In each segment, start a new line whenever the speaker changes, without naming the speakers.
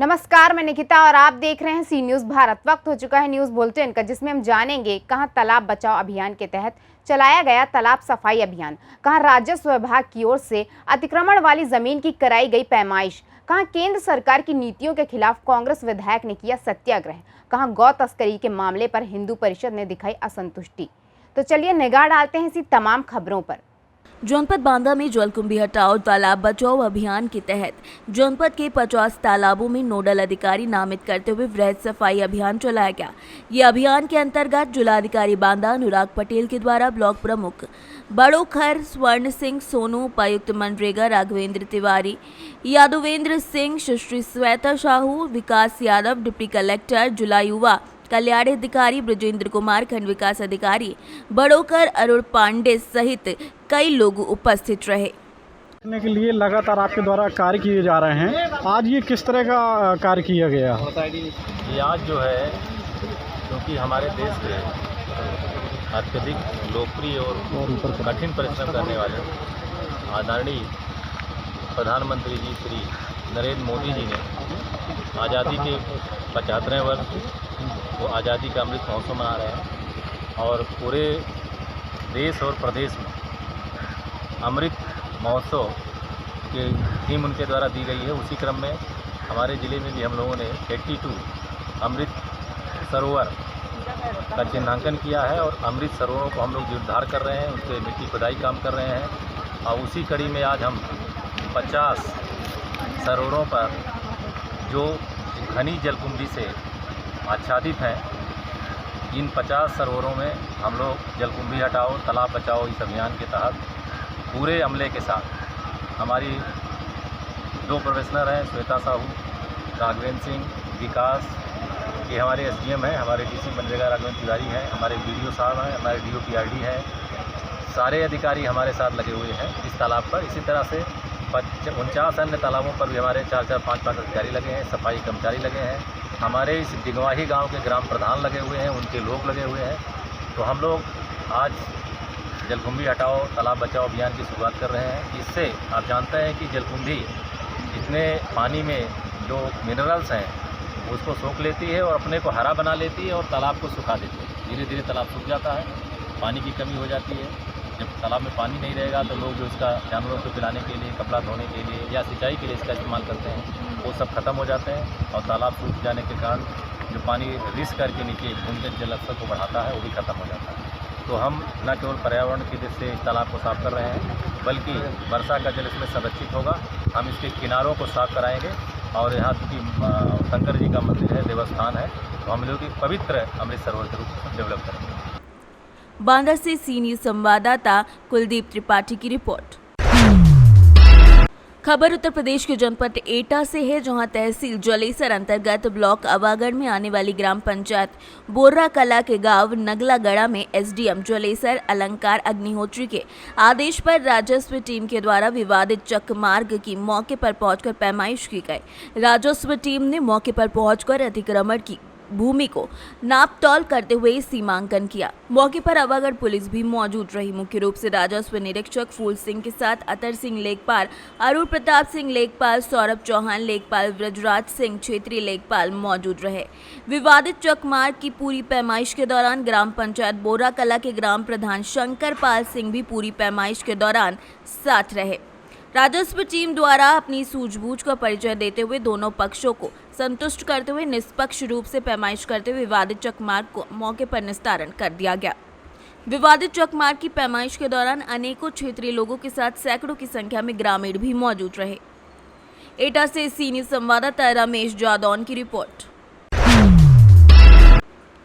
नमस्कार, मैं निकिता और आप देख रहे हैं सी न्यूज़ भारत। वक्त हो चुका है न्यूज़ बुलेटिन का, जिसमें हम जानेंगे कहां तालाब बचाओ अभियान के तहत चलाया गया तालाब सफाई अभियान, कहां राजस्व विभाग की ओर से अतिक्रमण वाली जमीन की कराई गई पैमाइश, कहां केंद्र सरकार की नीतियों के खिलाफ कांग्रेस विधायक ने किया सत्याग्रह, कहां गौ तस्करी के मामले पर हिंदू परिषद ने दिखाई असंतुष्टि। तो चलिए निगाह डालते हैं इसी तमाम खबरों पर।
जनपद बांदा में जलकुंभी हटाओ तालाब बचाओ अभियान के तहत जनपद के 50 तालाबों में नोडल अधिकारी नामित करते हुए वृहद सफाई अभियान चलाया गया। ये अभियान के अंतर्गत जिलाधिकारी बांदा अनुराग पटेल के द्वारा ब्लॉक प्रमुख बड़ोखर स्वर्ण सिंह सोनू, उपायुक्त मनरेगा राघवेंद्र तिवारी, यादवेंद्र सिंह, सुश्री श्वेता साहू, विकास यादव, डिप्टी कलेक्टर, जिला युवा कल्याण अधिकारी ब्रजेंद्र कुमार, खंड विकास अधिकारी बड़ोकर अरुण पांडे सहित कई लोग उपस्थित रहे।
करने के लिए लगातार आपके द्वारा कार्य किए जा रहे हैं, आज ये किस तरह का कार्य किया गया?
ये आज जो है, क्योंकि हमारे देश के अत्यधिक लोकप्रिय और कठिन परिश्रम करने वाले आदरणीय प्रधानमंत्री जी श्री नरेंद्र मोदी जी ने आज़ादी के 75वें वर्ष वो आज़ादी का अमृत महोत्सव मना रहे हैं और पूरे देश और प्रदेश में अमृत महोत्सव की थीम उनके द्वारा दी गई है। उसी क्रम में हमारे ज़िले में भी हम लोगों ने 82 अमृत सरोवर का चिन्हांकन किया है और अमृत सरोवरों को हम लोग जीर्णोद्धार कर रहे हैं, उसके मिट्टी खुदाई काम कर रहे हैं और उसी कड़ी में आज हम 50 सरोवरों पर जो घनी जलकुंभी से आच्छादित हैं, इन 50 सरोवरों में हम लोग जलकुंभी हटाओ तालाब बचाओ इस अभियान के तहत पूरे अमले के साथ हमारी 2 प्रोफेशनल हैं, श्वेता साहू, राघवेंद्र सिंह, विकास, ये हमारे एसडीएम हैं, हमारे डीसी मनरेगा राघवेंद्र तिवारी हैं, हमारे बीडीओ साहब हैं, हमारे डीओपीआरडी हैं, सारे अधिकारी हमारे साथ लगे हुए हैं इस तालाब पर। इसी तरह से 49 अन्य तालाबों पर भी हमारे 4-4, 5-5 अधिकारी लगे हैं, सफाई कर्मचारी लगे हैं, हमारे इस डिगवाही गांव के ग्राम प्रधान लगे हुए हैं, उनके लोग लगे हुए हैं। तो हम लोग आज जलकुंभी हटाओ तालाब बचाओ अभियान की शुरुआत कर रहे हैं। इससे आप जानते हैं कि जलकुंभी इतने पानी में जो मिनरल्स हैं उसको सोख लेती है और अपने को हरा बना लेती है और तालाब को सुखा देती है। धीरे धीरे तालाब सूख जाता है, पानी की कमी हो जाती है। जब तालाब में पानी नहीं रहेगा तो लोग जो इसका जानवरों को पिलाने के लिए, कपड़ा धोने के लिए या सिंचाई के लिए इसका इस्तेमाल करते हैं, वो सब खत्म हो जाते हैं और तालाब सूख जाने के कारण जो पानी रिस करके नीचे भूमिगत जल स्तर को बढ़ाता है वो भी खत्म हो जाता है। तो हम न केवल पर्यावरण की दृष्टि से इस तालाब को साफ़ कर रहे हैं, बल्कि वर्षा का जल इसमें संरक्षित होगा। हम इसके किनारों को साफ़ कराएंगे और यहाँ चूँकि शंकर जी का मंदिर है, देवस्थान है, तो हम लोग एक पवित्र अमृत सरोवर के रूप में डेवलप करेंगे।
बांदा से सी न्यूज़ संवाददाता कुलदीप त्रिपाठी की रिपोर्ट। खबर उत्तर प्रदेश के जनपद एटा से है, जहां तहसील जलेसर अंतर्गत ब्लॉक अवागढ़ में आने वाली ग्राम पंचायत बोर्रा कला के गांव नगलागड़ा में एसडीएम जलेसर अलंकार अग्निहोत्री के आदेश पर राजस्व टीम के द्वारा विवादित चक मार्ग की मौके पर पहुंचकर पैमाइश की गई। राजस्व टीम ने मौके पर पहुंचकर अतिक्रमण की भूमि को नाप तौल करते हुए सीमांकन किया। मौके पर अवागढ़ पुलिस भी मौजूद रही। मुख्य रूप से राजस्व निरीक्षक फूल सिंह के साथ अतर सिंह लेखपाल, अरुण प्रताप सिंह लेखपाल, सौरभ चौहान लेखपाल, ब्रजराज सिंह क्षेत्रीय लेखपाल मौजूद रहे। विवादित चक मार्ग की पूरी पैमाइश के दौरान ग्राम पंचायत बोरा कला के ग्राम प्रधान शंकर पाल सिंह भी पूरी पैमाइश के दौरान साथ रहे। राजस्व टीम द्वारा अपनी सूझबूझ का परिचय देते हुए दोनों पक्षों को संतुष्ट करते हुए निष्पक्ष रूप से पैमाइश करते हुए विवादित चकमार्ग को मौके पर निस्तारण कर दिया गया। विवादित चकमार्ग की पैमाइश के दौरान अनेकों क्षेत्रीय लोगों के साथ सैकड़ों की संख्या में ग्रामीण भी मौजूद रहे। एटा से सी न्यूज़ संवाददाता रमेश जादौन की रिपोर्ट।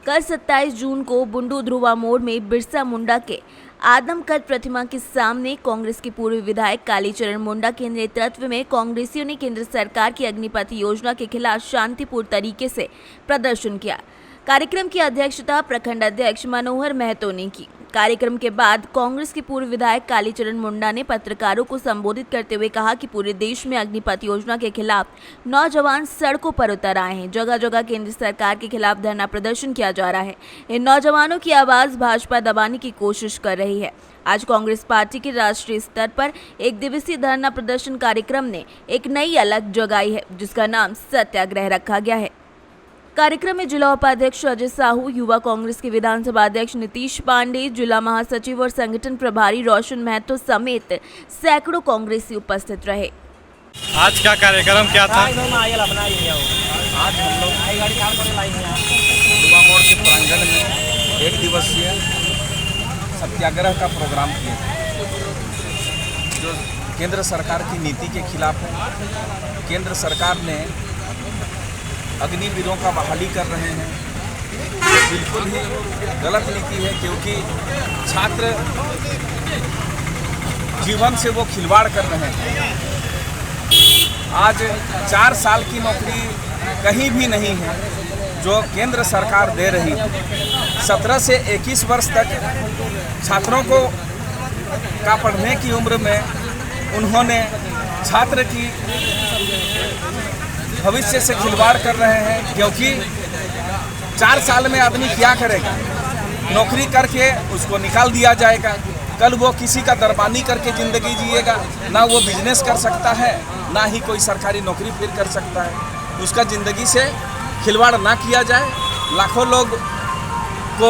कल 27 जून को बुंडू ध्रुवा मोड़ में बिरसा मुंडा के आदमकद प्रतिमा के सामने कांग्रेस के पूर्व विधायक कालीचरण मुंडा के नेतृत्व में कांग्रेसियों ने केंद्र सरकार की अग्निपथ योजना के खिलाफ शांतिपूर्ण तरीके से प्रदर्शन किया। कार्यक्रम की अध्यक्षता प्रखंड अध्यक्ष मनोहर महतो ने की। कार्यक्रम के बाद कांग्रेस के पूर्व विधायक कालीचरण मुंडा ने पत्रकारों को संबोधित करते हुए कहा कि पूरे देश में अग्निपथ योजना के खिलाफ नौजवान सड़कों पर उतर आए हैं। जगह जगह केंद्र सरकार के खिलाफ धरना प्रदर्शन किया जा रहा है। इन नौजवानों की आवाज भाजपा दबाने की कोशिश कर रही है। आज कांग्रेस पार्टी के राष्ट्रीय स्तर पर एक दिवसीय धरना प्रदर्शन कार्यक्रम ने एक नई अलग जगाई है, जिसका नाम सत्याग्रह रखा गया है। कार्यक्रम में जिला उपाध्यक्ष अजय साहू, युवा कांग्रेस के विधानसभा अध्यक्ष नीतीश पांडे, जिला महासचिव और संगठन प्रभारी रोशन महतो समेत सैकड़ों कांग्रेसी उपस्थित रहे।
आज का कार्यक्रम क्या था?
आज हम लोग युवा मोड़ के प्रांगण में एक दिवसीय सत्याग्रह का प्रोग्राम किए थे, जो केंद्र सरकार की नीति के खिलाफ है। केंद्र सरकार ने अग्निवीरों का बहाली कर रहे हैं, जो बिल्कुल ही गलत नीति है, क्योंकि छात्र जीवन से वो खिलवाड़ कर रहे हैं। आज 4 साल की नौकरी कहीं भी नहीं है जो केंद्र सरकार दे रही है। 17 से 21 वर्ष तक छात्रों को का पढ़ने की उम्र में उन्होंने छात्र की भविष्य से खिलवाड़ कर रहे हैं, क्योंकि 4 साल में आदमी क्या करेगा? नौकरी करके उसको निकाल दिया जाएगा। कल वो किसी का दरबानी करके ज़िंदगी जिएगा, ना वो बिजनेस कर सकता है, ना ही कोई सरकारी नौकरी फिर कर सकता है। उसका ज़िंदगी से खिलवाड़ ना किया जाए। लाखों लोग को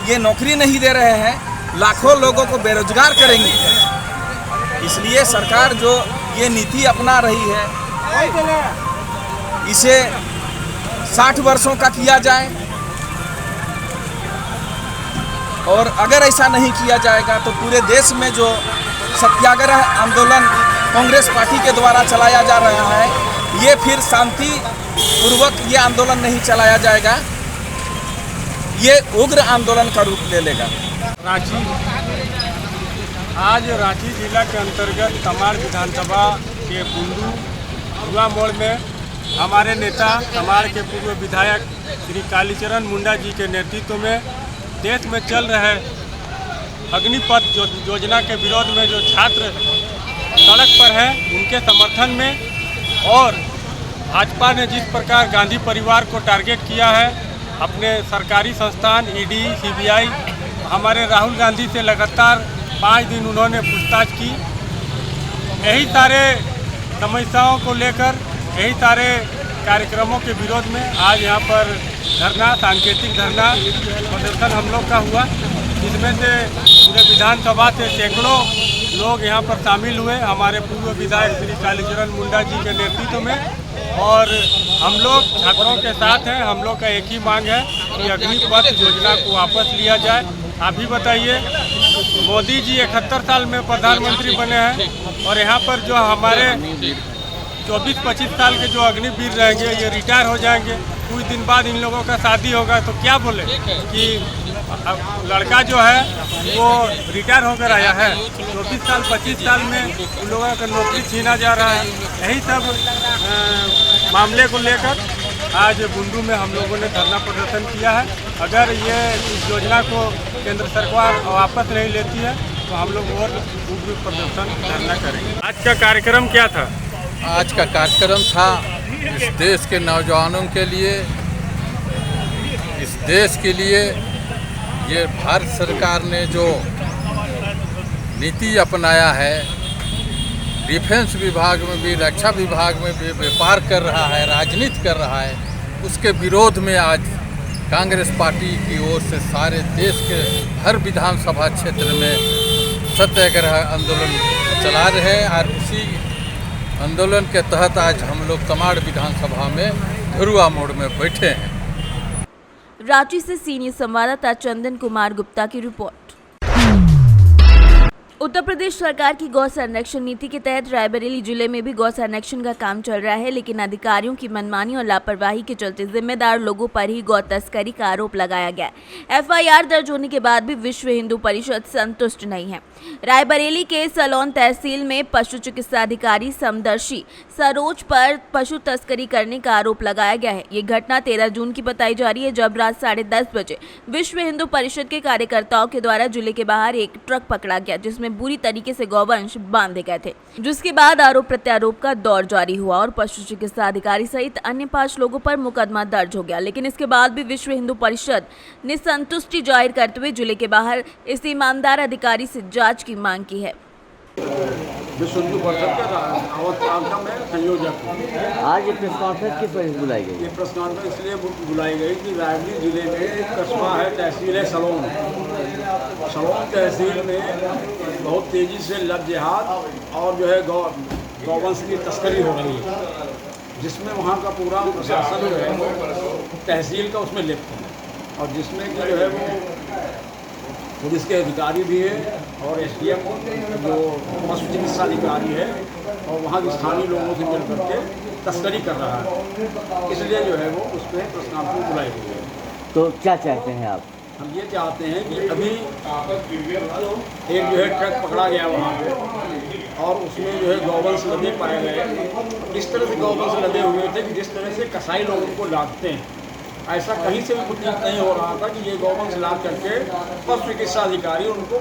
ये नौकरी नहीं दे रहे हैं, लाखों लोगों को बेरोजगार करेंगे। इसलिए सरकार जो ये नीति अपना रही है, इसे 60 वर्षों का किया जाए, और अगर ऐसा नहीं किया जाएगा तो पूरे देश में जो सत्याग्रह आंदोलन कांग्रेस पार्टी के द्वारा चलाया जा रहा है, ये फिर शांति पूर्वक ये आंदोलन नहीं चलाया जाएगा, ये उग्र आंदोलन का रूप ले लेगा।
आज रांची जिला के अंतर्गत तमाड़ विधानसभा के बुंडू युवा मोड़ में हमारे नेता तमाड़ के पूर्व विधायक श्री कालीचरण मुंडा जी के नेतृत्व में देश में चल रहे अग्निपथ योजना के विरोध में जो छात्र सड़क पर हैं, उनके समर्थन में, और भाजपा ने जिस प्रकार गांधी परिवार को टारगेट किया है, अपने सरकारी संस्थान ईडी, सीबीआई, हमारे राहुल गांधी से लगातार 5 दिन उन्होंने पूछताछ की। यही सारे समस्याओं को लेकर, यही सारे कार्यक्रमों के विरोध में आज यहाँ पर धरना, सांकेतिक धरना प्रदर्शन हम लोग का हुआ, जिसमें से पूरे विधानसभा से सैकड़ों लोग यहाँ पर शामिल हुए, हमारे पूर्व विधायक श्री कालीचरण मुंडा जी के नेतृत्व में। और हम लोग छात्रों के साथ हैं। हम लोग का एक ही मांग है कि अग्निपथ योजना को वापस लिया जाए। आप ही बताइए, मोदी जी 71 साल में प्रधानमंत्री बने हैं, और यहाँ पर जो हमारे 24-25 साल के जो अग्निवीर रहेंगे, ये रिटायर हो जाएंगे। कुछ दिन बाद इन लोगों का शादी होगा, तो क्या बोले कि लड़का जो है वो रिटायर होकर आया है, 24 साल 25 साल में उन लोगों का नौकरी छीना जा रहा है। यही सब मामले को लेकर आज बुंडू में हम लोगों ने धरना प्रदर्शन किया है। अगर ये इस योजना को केंद्र सरकार वापस नहीं लेती है तो हम लोग और उग्र प्रदर्शन धरना करेंगे। आज का कार्यक्रम क्या था?
आज का कार्यक्रम था इस देश के नौजवानों के लिए, इस देश के लिए ये भारत सरकार ने जो नीति अपनाया है, डिफेंस विभाग में भी, रक्षा विभाग में भी व्यापार कर रहा है, राजनीति कर रहा है, उसके विरोध में आज कांग्रेस पार्टी की ओर से सारे देश के हर विधानसभा क्षेत्र में सत्याग्रह आंदोलन चला रहे हैं। और उसी आंदोलन के तहत आज हम लोग तमाड़ विधानसभा में धुरुआ मोड़ में बैठे हैं।
रांची से सीनियर संवाददाता चंदन कुमार गुप्ता की रिपोर्ट। उत्तर प्रदेश सरकार की गौ संरक्षण नीति के तहत रायबरेली जिले में भी गौ संरक्षण का काम चल रहा है, लेकिन अधिकारियों की मनमानी और लापरवाही के चलते जिम्मेदार लोगों पर ही गौ तस्करी का आरोप लगाया गया। एफआईआर दर्ज होने के बाद भी विश्व हिंदू परिषद संतुष्ट नहीं है। रायबरेली के सलोन तहसील में पशु चिकित्सा अधिकारी समदर्शी सरोज पर पशु तस्करी करने का आरोप लगाया गया है। ये घटना 13 जून की बताई जा रही है, जब रात 10:30 बजे विश्व हिंदू परिषद के कार्यकर्ताओं के द्वारा जिले के बाहर एक ट्रक पकड़ा गया, जिसमें जिसमें बुरी तरीके से गौवंश बांधे गए थे, जिसके बाद आरोप प्रत्यारोप का दौर जारी हुआ और पशु चिकित्सा अधिकारी सहित अन्य 5 लोगों पर मुकदमा दर्ज हो गया। लेकिन इसके बाद भी विश्व हिंदू परिषद ने संतुष्टि जाहिर करते हुए जिले के बाहर इस ईमानदार अधिकारी से जांच की मांग की है।
विश्व हिंदू परिषद का आवत प्रांत में संयोजक हूं।
आज ये प्रेस कॉन्फ्रेंस किस वजह से बुलाई गई?
ये प्रेस कॉन्फ्रेंस इसलिए बुलाई गई कि रायबरेली जिले में एक कस्बा है, तहसील है सलोन। सलोन तहसील में बहुत तेज़ी से लब जिहाद और जो है गौवंश की तस्करी हो रही है, जिसमें वहाँ का पूरा प्रशासन जो है वो तहसील का उसमें लिप्त है और जिसमें कि जो है वो पुलिस के अधिकारी भी है और SDM जो पशु चिकित्सा अधिकारी है और वहाँ के स्थानीय लोगों से मिल करके तस्करी कर रहा है, इसलिए जो है वो उसमें प्रेस कॉन्फ्रेंस बुलाई गई है।
तो क्या चाहते हैं आप?
हम ये चाहते हैं कि अभी एक जो है ट्रक पकड़ा गया वहाँ पे और उसमें जो है गौवंश लदे पाए गए। इस तरह से गौवंश लदे हुए थे कि जिस तरह से कसाई लोग उनको लादते हैं, ऐसा कहीं से भी प्रतीत नहीं हो रहा था कि ये गौवंश लाद करके पशु चिकित्सा अधिकारी उनको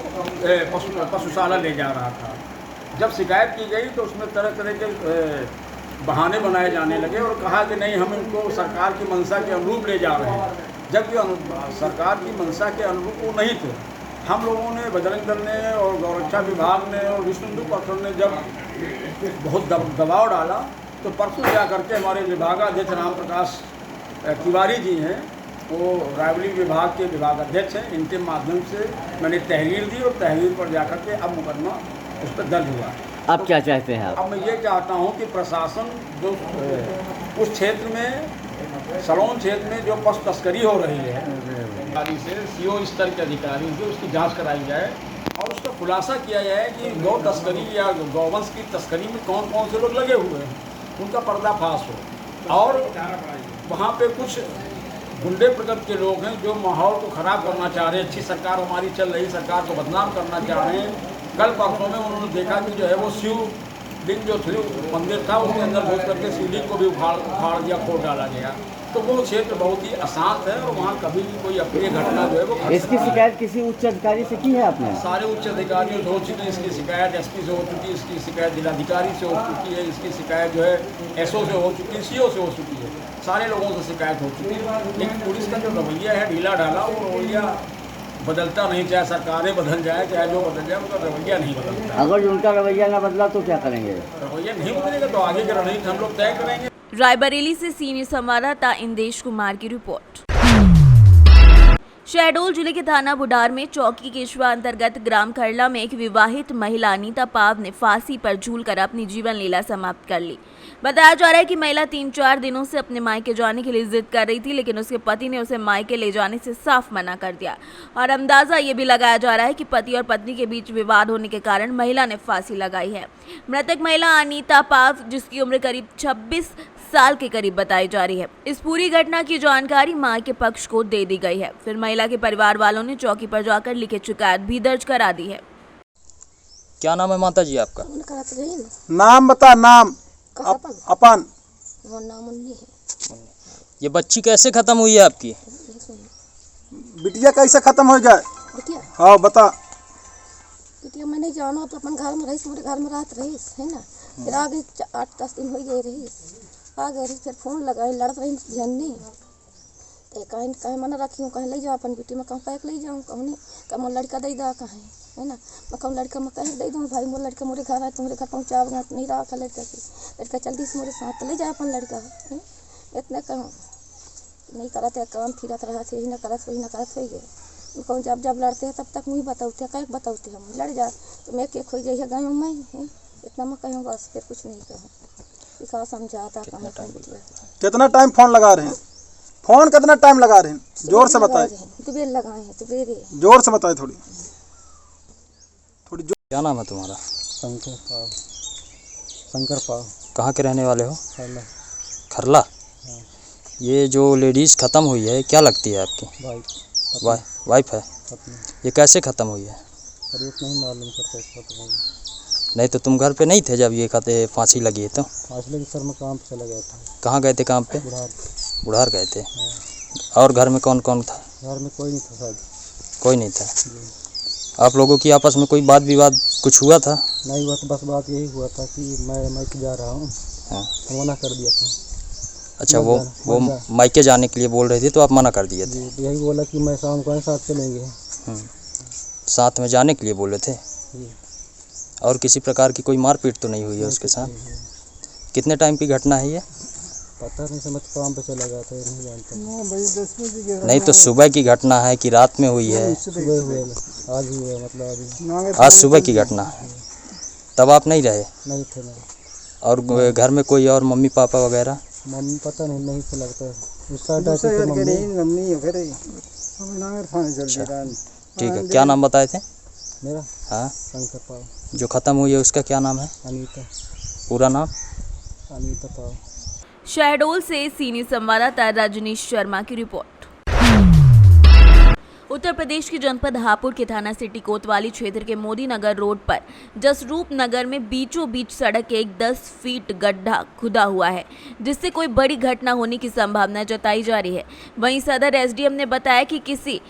पशुशाला ले जा रहा था। जब शिकायत की गई तो उसमें तरह तरह के बहाने बनाए जाने लगे और कहा कि नहीं, हम इनको सरकार की मंशा के अनुरूप ले जा रहे हैं, जबकि सरकार की मंशा के अनुरूप वो नहीं थे। हम लोगों ने, बजरंग दल ने और गौरक्षा विभाग ने और विश्व हिंदू परिषद ने जब बहुत दबाव डाला तो परसों जा करके हमारे विभागाध्यक्ष राम प्रकाश तिवारी जी हैं, वो रायबरेली विभाग के विभागाध्यक्ष हैं, इनके माध्यम से मैंने तहरीर दी और तहरीर पर जाकर के अब मुकदमा उस पर दर्ज हुआ।
अब क्या चाहते हैं आप?
अब मैं ये चाहता हूँ कि प्रशासन जो उस क्षेत्र में, सलोन क्षेत्र में जो पशु तस्करी हो रही है, अधिकारी से CO स्तर के अधिकारी से उसकी जांच कराई जाए और उसका खुलासा किया जाए कि गौ तस्करी या गौवंश की तस्करी में कौन कौन से लोग लगे हुए हैं, उनका पर्दाफाश हो। और वहाँ पे कुछ गुंडे प्रकृति के लोग हैं जो माहौल को ख़राब करना चाह रहे हैं, अच्छी सरकार हमारी चल रही सरकार को बदनाम करना चाह रहे हैं। कल परसों में उन्होंने देखा कि जो है वो शिवलिंग जो थे मंदिर था उसके अंदर घुस करके शिवलिंग को भी उखाड़ दिया, फोड़ डाला गया। तो वो क्षेत्र बहुत ही अशांत है और वहाँ कभी भी कोई अप्रिय घटना जो है वो
इसकी शिकायत किसी उच्च अधिकारी से की है आपने?
सारे उच्च अधिकारियों से हो चुकी है इसकी शिकायत, SP से हो चुकी है, इसकी शिकायत जिलाधिकारी से हो चुकी है, इसकी शिकायत जो है SO से हो चुकी है, CO से हो चुकी है, सारे लोगों से शिकायत हो चुकी है। लेकिन पुलिस का जो रवैया है ढीला ढाला, वो रवैया बदलता नहीं, चाहे सरकारें बदल जाए चाहे जो बदल जाए, उनका रवैया नहीं बदलता।
अगर उनका रवैया न बदला तो क्या करेंगे?
रवैया नहीं बदलेगा तो आगे की रणनीति हम लोग तय करेंगे।
रायबरेली से सीनियर संवाददाता इंदेश कुमार की रिपोर्ट। शहडोल जिले के थाना बुढ़ार में चौकी केशवा अंतर्गत ग्राम खरला में एक विवाहित महिला अनीता पाव ने फांसी पर झूलकर अपनी जीवन लीला समाप्त कर ली। बताया जा रहा है कि महिला 3-4 दिनों से अपने मायके जाने के लिए जिद कर रही थी, लेकिन उसके पति ने उसे मायके ले जाने से साफ मना कर दिया और अंदाजा ये भी लगाया जा रहा है कि पति और पत्नी के बीच विवाद होने के कारण महिला ने फांसी लगाई है। मृतक महिला अनीता पाव, जिसकी उम्र करीब 26 साल के करीब बताई जा रही है। इस पूरी घटना की जानकारी मां के पक्ष को दे दी गई है। फिर महिला के परिवार वालों ने चौकी पर जाकर लिखित शिकायत भी दर्ज करा दी है।
क्या नाम है माता जी आपका?
नाम बता। नाम अपन।
ये बच्ची कैसे खत्म हुई है आपकी?
बिटिया कैसे खत्म हो जाए? हाँ बता।
बिटिया मैं नहीं जानो, तो अपन घर में रही, मेरे घर में रात रही है ना, फिर आगे 8-10 दिन हो गए रही, आ गए रही, फिर फोन लगाए, लड़त रही झन्नी, तो कहीं मना रखी हूँ, कहीं ले जाओ अपन बेटी में, कहूँ पैक ले जाऊँ, कहूँ नहीं, कहूँ लड़का दे दा कहीं है ना, मैं कहूँ लड़का मैं कहीं दे दूँ भाई, मोर लड़का मोरे घर आए, तुम्हारे घर पहुँचा नहीं रहा था लड़का की, लड़का जल्दी से मोरे साथ तो ले जाए अपन लड़का, इतना कहूँ नहीं करते काम, फिरत रहा थे, ना करत वही ना करत हो गए। कहूँ जब लड़ते हैं तब तक मुझे बताते कहीं बताते हम लड़ जा, तो मैं केक हो जाइए गाँव में, इतना मैं कहूँ बस, फिर कुछ नहीं कहूँ, इतना समझाता कहूँ।
कितना टाइम फोन लगा रहे हैं? फोन कितना टाइम लगा रहे हैं? जोर से बताए।
दोपहर लगाए हैं, दोपहर
जोर से बताए थोड़ी।
क्या नाम है तुम्हारा?
शंकर पाव।
कहाँ के रहने वाले हो?
खरला।
खरला। ये जो लेडीज ख़त्म हुई है क्या लगती है आपकी? वाइफ है। ये कैसे ख़त्म हुई है?
अरे नहीं मालूम करता इसका।
नहीं तो तुम घर पे नहीं थे जब ये कहते फांसी लगी है? तो
फांसी लगी सर, मैं काम पे चला गया था।
कहाँ गए थे काम पे? बुढ़ार गए थे। और घर में कौन कौन था?
घर में कोई नहीं था सर।
कोई नहीं था। आप लोगों की आपस में कोई वाद विवाद कुछ हुआ था?
नहीं हुआ, तो बस बात यही हुआ था कि मैं जा रहा हूँ।
हाँ।
तो मना कर दिया था।
अच्छा, वो मायके जाने के लिए बोल रहे थे तो आप मना कर दिए थे?
जी, यही बोला कि मैं शाम को साथ चलेंगे।
साथ में जाने के लिए बोले थे?
जी।
और किसी प्रकार की कोई मारपीट तो नहीं हुई है उसके साथ? कितने टाइम की घटना है ये?
पता नहीं, समझ काम पे चला गया था, नहीं जानता।
नहीं तो सुबह की घटना है कि रात में हुई है?
सुबह हुए, आज ही हुआ, मतलब अभी
आज सुबह की घटना है। तब आप नहीं रहे?
नहीं थे मैं।
और घर में कोई और मम्मी पापा वगैरह?
मम्मी पता नहीं तो लगता है उस साइड मम्मी।
ठीक है, क्या नाम बताए थे?
मेरा?
हाँ।
शंकर पाव।
जो ख़त्म हुई है उसका क्या नाम है?
अनीता।
पूरा नाम?
अनीता पाव।
शहडोल से सीनियर संवाददाता रजनीश शर्मा की रिपोर्ट। उत्तर प्रदेश के जनपद हापुड़ के थाना सिटी कोतवाली क्षेत्र के मोदी नगर रोड पर जसरूप नगर में बीचों बीच सड़क के एक 10 फीट गड्ढा खुदा हुआ है, जिससे कोई बड़ी घटना होने की संभावना जताई जा रही है। वहीं सदर एसडीएम ने बताया कि किसी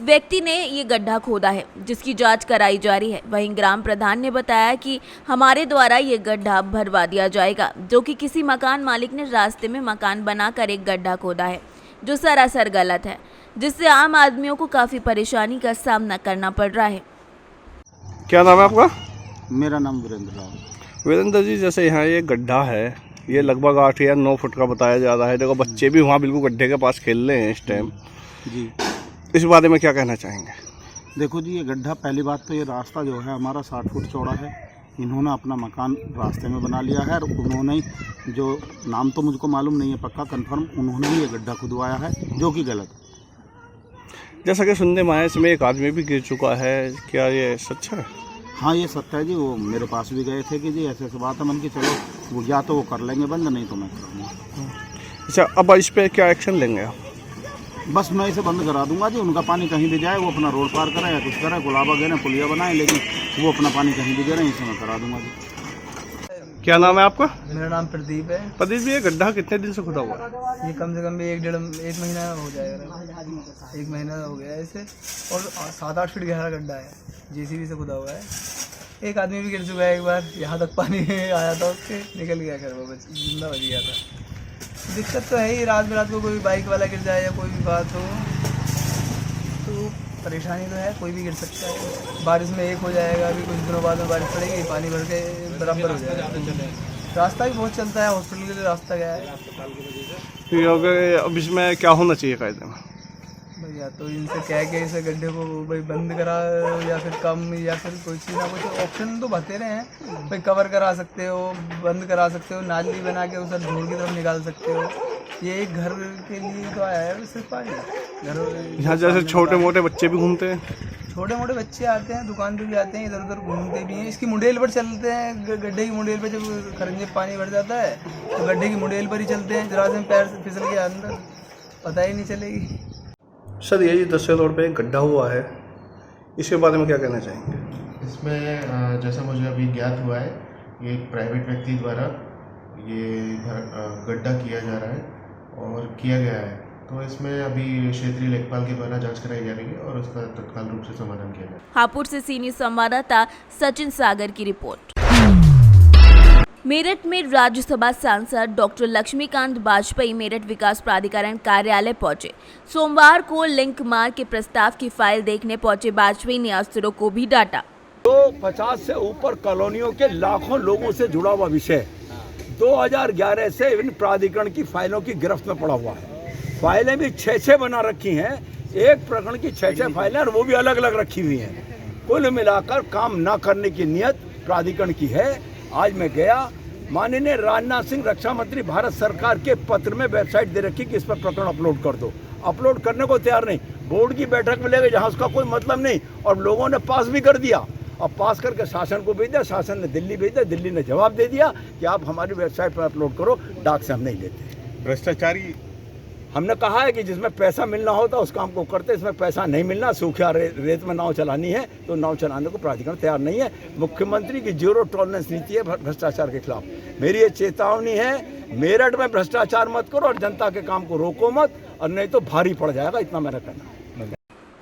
व्यक्ति ने ये गड्ढा खोदा है, जिसकी जांच कराई जा रही है। वहीं ग्राम प्रधान ने बताया कि हमारे द्वारा ये गड्ढा भरवा दिया जाएगा, जो कि किसी मकान मालिक ने रास्ते में मकान बनाकर एक गड्ढा खोदा है, जो सरासर गलत है, जिससे आम आदमियों को काफ़ी परेशानी का सामना करना पड़ रहा है।
क्या नाम है आपका?
मेरा नाम वीरेंद्र राव।
वीरेंद्र जी, जैसे यहाँ ये गड्ढा है, ये लगभग 8 या 9 फुट का बताया जा रहा है। देखो बच्चे भी वहाँ बिल्कुल गड्ढे के पास खेल रहे हैं इस टाइम
जी।
इस बारे में क्या कहना चाहेंगे?
देखो जी, ये गड्ढा, पहली बात तो ये रास्ता जो है हमारा 60 फुट चौड़ा है। इन्होंने अपना मकान रास्ते में बना लिया है और उन्होंने, जो नाम तो मुझको मालूम नहीं है पक्का कंफर्म, उन्होंने ही ये गड्ढा खुदवाया है, जो कि गलत है।
जैसा कि सुनने में आया, इसमें एक आदमी भी गिर चुका है, क्या ये सच है?
हाँ, ये सत्य है जी। वो मेरे पास भी गए थे कि जी ऐसे ऐसे बात है। मन की चलो वो या तो वो कर लेंगे बंद, नहीं तो मैं करूँगा।
अच्छा, अब इस पर क्या एक्शन लेंगे आप?
बस मैं इसे बंद करा दूंगा जी। उनका पानी कहीं भी जाए, वो अपना रोड पार करें या कुछ करें, गुलाबा गिरें, पुलिया बनाएं, लेकिन वो अपना पानी कहीं भी गिरें, इसे मैं करा दूंगा जी।
क्या नाम है आपका?
मेरा नाम प्रदीप है।
प्रदीप जी, ये गड्ढा कितने दिन से खुदा हुआ है?
ये कम से कम भी 1 महीना हो जाएगा। 1 महीना हो गया इसे, और 7-8 फीट गहरा गड्ढा है, जेसीबी से खुदा हुआ है। एक आदमी भी गिर चुका है एक बार, यहाँ तक पानी आया था उसके, निकल गया घर, वो जिंदा बच गया था। दिक्कत तो है ही, रात बेरात को कोई बाइक वाला गिर जाए या कोई भी बात हो तो परेशानी तो है, कोई भी गिर सकता है। बारिश में एक हो जाएगा, अभी कुछ दिनों बाद में बारिश पड़ेगी, पानी भर के बराबर हो जाएगा। रास्ता भी बहुत चलता है, हॉस्पिटल के लिए रास्ता गया है।
ठीक है, अब इसमें क्या होना चाहिए कायदे में?
या तो इनसे कह के इसे गड्ढे को भाई बंद करा, या फिर कम, या फिर कोई चीज़ ना कुछ ऑप्शन तो बतेरे हैं। भाई कवर करा सकते हो, बंद करा सकते हो, नाली बना के उसे झोड़ की तरफ निकाल सकते हो। ये एक घर के लिए तो आया है सिर्फ पानी। घर
यहाँ जैसे छोटे मोटे बच्चे भी घूमते हैं,
छोटे मोटे बच्चे आते हैं, दुकान पे भी आते हैं, इधर उधर घूमते भी हैं। इसकी मुंडेल पर चलते हैं, गड्ढे की मुंडेल पर जब खरंजे पानी भर जाता है तो गड्ढे की मुंडेल पर ही चलते हैं। जरा से पैर से फिसल के अंदर पता ही नहीं चलेगी।
सर, ये 10 रोड पे एक गड्ढा हुआ है, इसके बारे में क्या कहना चाहेंगे?
इसमें जैसा मुझे अभी ज्ञात हुआ है, ये एक प्राइवेट व्यक्ति द्वारा ये गड्ढा किया जा रहा है और किया गया है। तो इसमें अभी क्षेत्रीय लेखपाल के द्वारा जांच कराई जा रही है और उसका तत्काल रूप से समाधान किया जाएगा।
हापुड़ से सीनियर संवाददाता सचिन सागर की रिपोर्ट। मेरठ में राज्यसभा सांसद डॉक्टर लक्ष्मीकांत वाजपेयी मेरठ विकास प्राधिकरण कार्यालय पहुंचे। सोमवार को लिंक मार्ग के प्रस्ताव की फाइल देखने पहुंचे वाजपेयी ने अफसरों को भी डांटा।
तो 50 से ऊपर कॉलोनियों के लाखों लोगों से जुड़ा हुआ विषय 2011 से इन प्राधिकरण की फाइलों की गिरफ्त में पड़ा हुआ है। फाइलें भी 6-6 बना रखी हैं, एक प्रकरण की 6-6 फाइलें, और वो भी अलग अलग रखी हुई हैं। कुल मिलाकर काम ना करने की नियत प्राधिकरण की है। आज मैं गया, माननीय राजनाथ सिंह रक्षा मंत्री भारत सरकार के पत्र में वेबसाइट दे रखी कि इस पर प्रकरण अपलोड कर दो। अपलोड करने को तैयार नहीं, बोर्ड की बैठक में ले गए जहाँ उसका कोई मतलब नहीं, और लोगों ने पास भी कर दिया। अब पास करके शासन को भेज दिया, शासन ने दिल्ली भेज दिया, दिल्ली ने जवाब दे दिया कि आप हमारी वेबसाइट पर अपलोड करो, डाक से हम नहीं लेते।
भ्रष्टाचारी,
हमने कहा है कि जिसमें पैसा मिलना होता उस काम को करते, इसमें पैसा नहीं मिलना, सूखा रेत में नाव चलानी है तो नाव चलाने को प्राधिकरण तैयार नहीं है। मुख्यमंत्री की 0 टॉलरेंस नीति है भ्रष्टाचार के खिलाफ। मेरी ये चेतावनी है, मेरठ में भ्रष्टाचार मत करो और जनता के काम को रोको मत, और नहीं तो भारी पड़ जाएगा, इतना मेरा कहना है।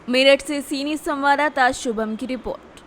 मेरठ से सीनियर संवाददाता शुभम की रिपोर्ट।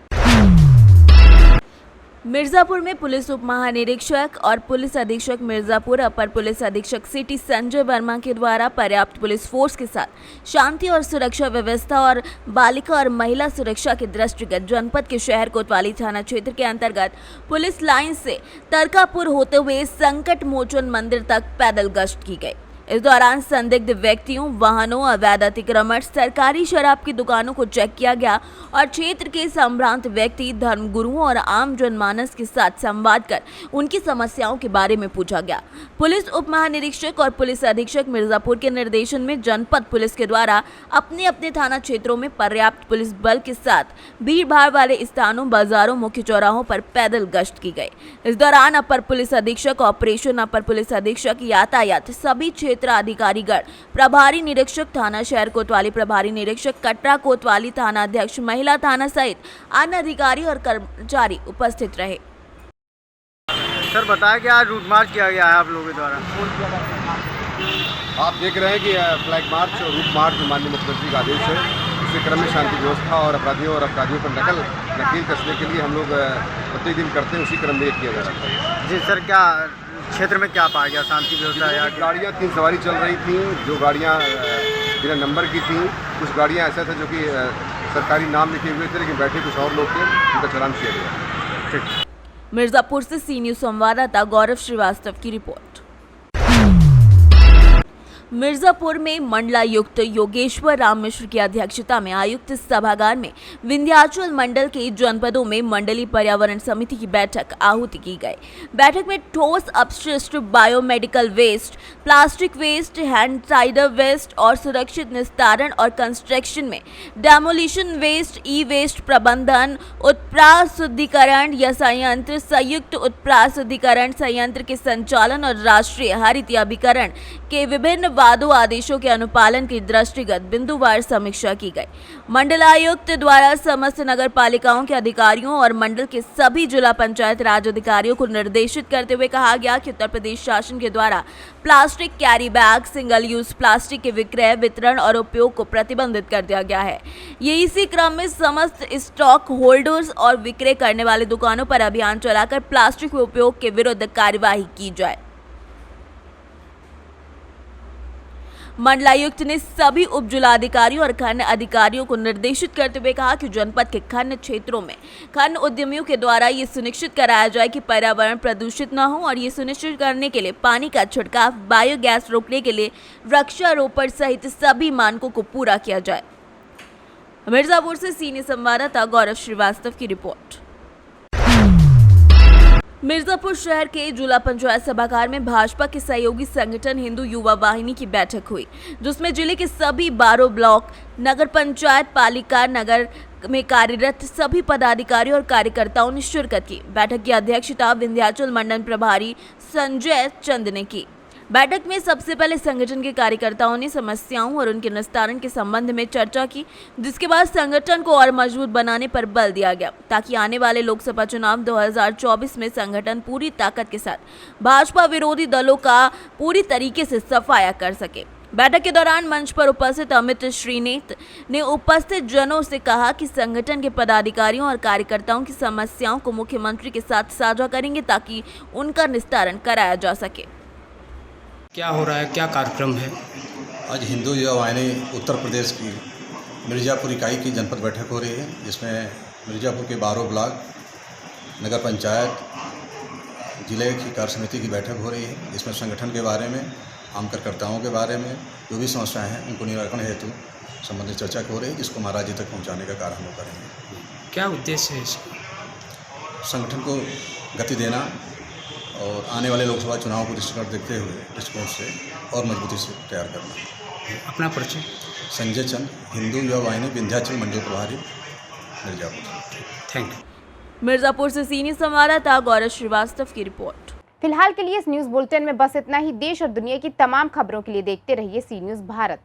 मिर्जापुर में पुलिस उप महानिरीक्षक और पुलिस अधीक्षक मिर्जापुर अपर पुलिस अधीक्षक सिटी संजय वर्मा के द्वारा पर्याप्त पुलिस फोर्स के साथ शांति और सुरक्षा व्यवस्था और बालिका और महिला सुरक्षा के दृष्टिगत जनपद के शहर कोतवाली थाना क्षेत्र के अंतर्गत पुलिस लाइन से तरकापुर होते हुए संकट मोचन मंदिर तक पैदल गश्त की गई। इस दौरान संदिग्ध व्यक्तियों, वाहनों, अवैध अतिक्रमण, सरकारी शराब की दुकानों को चेक किया गया और क्षेत्र के संभ्रांत व्यक्ति, धर्मगुरुओं और आम जनमानस के साथ संवाद कर उनकी समस्याओं के बारे में पूछा गया। पुलिस उप महानिरीक्षक और पुलिस अधीक्षक मिर्जापुर के निर्देशन में जनपद पुलिस के द्वारा अपने अपने थाना क्षेत्रों में पर्याप्त पुलिस बल के साथ भीड़ भाड़ वाले स्थानों, बाजारों, मुख्य चौराहों पर पैदल गश्त की गई। इस दौरान अपर पुलिस अधीक्षक ऑपरेशन, अपर पुलिस अधीक्षक यातायात, सभी क्षेत्र अधिकारीगण, प्रभारी निरीक्षक थाना शहर कोतवाली, प्रभारी निरीक्षक कटरा कोतवाली, थाना अध्यक्ष, महिला थाना सहित अन्य अधिकारी और कर्मचारी उपस्थित रहे।
सर बताया कि आज रूट मार्च किया गया है आप लोगों के द्वारा।
आप देख रहे हैं कि फ्लैग मार्च और रूट मार्च माननीय मुख्यमंत्री का आदेश है। इसी क्रम में शांति व्यवस्था और अपराधियों पर नकील कसने के लिए हम लोग प्रत्येक दिन करते हैं, उसी क्रम में किया जा रहा है।
जी सर, क्या क्षेत्र में क्या पाया गया शांति व्यवस्था? या
गाड़ियाँ 3 सवारी चल रही थी, जो गाड़ियाँ बिना नंबर की थी, कुछ गाड़ियाँ ऐसा था जो कि सरकारी नाम लिखे हुए थे लेकिन बैठे कुछ और लोग थे, उनका चालान किया गया।
मिर्जापुर से सीनियर संवाददाता गौरव श्रीवास्तव की रिपोर्ट। मिर्जापुर में मंडलायुक्त योगेश्वर राम मिश्र की अध्यक्षता में आयुक्त सभागार में विंध्याचल मंडल के जनपदों में मंडलीय पर्यावरण समिति की बैठक आहूति की गई। बैठक में ठोस अपशिष्ट, बायोमेडिकल वेस्ट, प्लास्टिक वेस्ट, हैंड साइडर वेस्ट और सुरक्षित निस्तारण और कंस्ट्रक्शन में डेमोलिशन वेस्ट, ई वेस्ट प्रबंधन, उत्प्रास शुद्धिकरण या संयंत्र, संयुक्त उत्प्रास शुद्धिकरण संयंत्र के संचालन और राष्ट्रीय हरित अभिकरण के विभिन्न वादों आदेशों के अनुपालन की दृष्टिगत बिंदुवार समीक्षा की गई। मंडलायुक्त द्वारा समस्त नगर पालिकाओं के अधिकारियों और मंडल के सभी जिला पंचायत राज अधिकारियों को निर्देशित करते हुए कहा गया कि उत्तर प्रदेश शासन के द्वारा plastic carry bag, single use plastic के विक्रय, वितरण और उपयोग को प्रतिबंधित कर दिया गया है। ये इसी क्रम में समस्त स्टॉक होल्डर्स और विक्रय करने वाले दुकानों पर अभियान चलाकर प्लास्टिक के उपयोग के विरुद्ध कार्यवाही की जाए। मंडलायुक्त ने सभी उप जिलाधिकारियों और खंड अधिकारियों को निर्देशित करते हुए कहा कि जनपद के खंड क्षेत्रों में खंड उद्यमियों के द्वारा ये सुनिश्चित कराया जाए कि पर्यावरण प्रदूषित न हो और ये सुनिश्चित करने के लिए पानी का छिड़काव, बायोगैस रोकने के लिए वृक्षारोपण सहित सभी मानकों को पूरा किया जाए। मिर्जापुर से सीनियर संवाददाता गौरव श्रीवास्तव की रिपोर्ट। मिर्जापुर शहर के जिला पंचायत सभागार में भाजपा के सहयोगी संगठन हिंदू युवा वाहिनी की बैठक हुई, जिसमें जिले के सभी 12 ब्लॉक, नगर पंचायत पालिका नगर में कार्यरत सभी पदाधिकारियों और कार्यकर्ताओं ने शिरकत की। बैठक की अध्यक्षता विंध्याचल मंडल प्रभारी संजय चंद ने की। बैठक में सबसे पहले संगठन के कार्यकर्ताओं ने समस्याओं और उनके निस्तारण के संबंध में चर्चा की, जिसके बाद संगठन को और मजबूत बनाने पर बल दिया गया ताकि आने वाले लोकसभा चुनाव 2024 में संगठन पूरी ताकत के साथ भाजपा विरोधी दलों का पूरी तरीके से सफाया कर सके। बैठक के दौरान मंच पर उपस्थित अमित श्रीनेत ने उपस्थित जनों से कहा कि संगठन के पदाधिकारियों और कार्यकर्ताओं की समस्याओं को मुख्यमंत्री के साथ साझा करेंगे ताकि उनका निस्तारण कराया जा सके।
क्या हो रहा है, क्या कार्यक्रम है?
आज हिंदू युवा वाहिनी उत्तर प्रदेश की मिर्ज़ापुर इकाई की जनपद बैठक हो रही है, जिसमें मिर्ज़ापुर के 12 ब्लॉक, नगर पंचायत, जिले की कार्य समिति की बैठक हो रही है, जिसमें संगठन के बारे में, आम कार्यकर्ताओं के बारे में जो भी समस्याएं हैं उनको निराकरण हेतु संबंधित चर्चा हो रही है, जिसको महाराज जी तक पहुँचाने का कार्य हम लोग करेंगे।
क्या उद्देश्य है इसका?
संगठन को गति देना और आने वाले लोकसभा चुनाव को दृष्टिगत देखते हुए दृष्टिकोण से और मजबूती से तैयार करना।
अपना परिचय?
संजय चंद, हिंदू युवा वाहिनी विंध्याचल मंडल प्रभारी, मिर्जापुर।
Thank you.
मिर्जापुर से सीनियर संवाददाता गौरव श्रीवास्तव की रिपोर्ट।
फिलहाल के लिए इस न्यूज़ बुलेटिन में बस इतना ही। देश और दुनिया की तमाम खबरों के लिए देखते रहिए सी न्यूज़ भारत।